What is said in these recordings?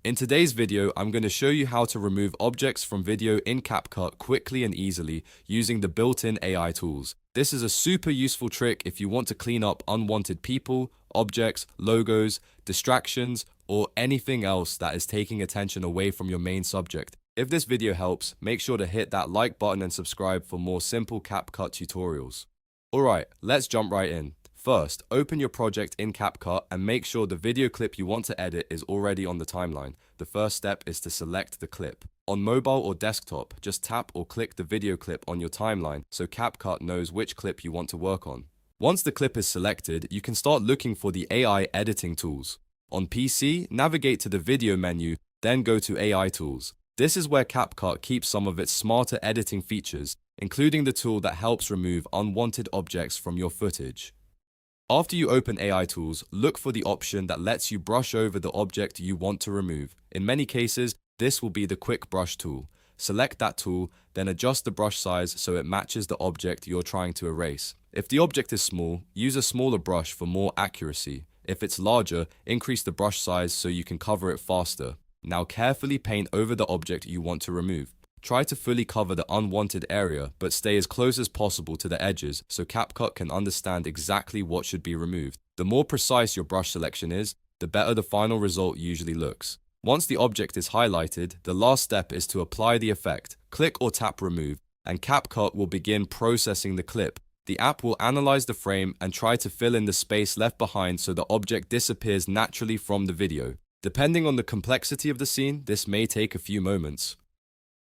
In today's video, I'm going to show you how to remove objects from video in CapCut quickly and easily using the built-in AI tools. This is a super useful trick if you want to clean up unwanted people, objects, logos, distractions, or anything else that is taking attention away from your main subject. If this video helps, make sure to hit that like button and subscribe for more simple CapCut tutorials. Alright, let's jump right in. First, open your project in CapCut and make sure the video clip you want to edit is already on the timeline. The first step is to select the clip. On mobile or desktop, just tap or click the video clip on your timeline so CapCut knows which clip you want to work on. Once the clip is selected, you can start looking for the AI editing tools. On PC, navigate to the video menu, then go to AI tools. This is where CapCut keeps some of its smarter editing features, including the tool that helps remove unwanted objects from your footage. After you open AI tools, look for the option that lets you brush over the object you want to remove. In many cases, this will be the quick brush tool. Select that tool, then adjust the brush size so it matches the object you're trying to erase. If the object is small, use a smaller brush for more accuracy. If it's larger, increase the brush size so you can cover it faster. Now carefully paint over the object you want to remove. Try to fully cover the unwanted area, but stay as close as possible to the edges so CapCut can understand exactly what should be removed. The more precise your brush selection is, the better the final result usually looks. Once the object is highlighted, the last step is to apply the effect. Click or tap remove, and CapCut will begin processing the clip. The app will analyze the frame and try to fill in the space left behind so the object disappears naturally from the video. Depending on the complexity of the scene, this may take a few moments.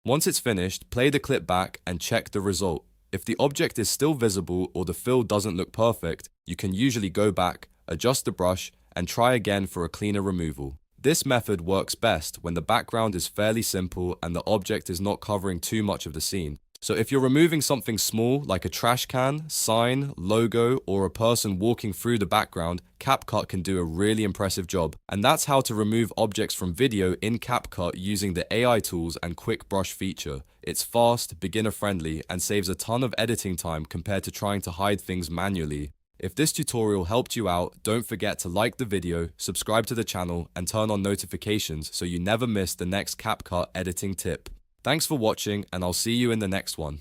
Once it's finished, play the clip back and check the result. If the object is still visible or the fill doesn't look perfect, you can usually go back, adjust the brush, and try again for a cleaner removal. This method works best when the background is fairly simple and the object is not covering too much of the scene. So if you're removing something small like a trash can, sign, logo, or a person walking through the background, CapCut can do a really impressive job. And that's how to remove objects from video in CapCut using the AI tools and quick brush feature. It's fast, beginner-friendly, and saves a ton of editing time compared to trying to hide things manually. If this tutorial helped you out, don't forget to like the video, subscribe to the channel, and turn on notifications so you never miss the next CapCut editing tip. Thanks for watching, and I'll see you in the next one.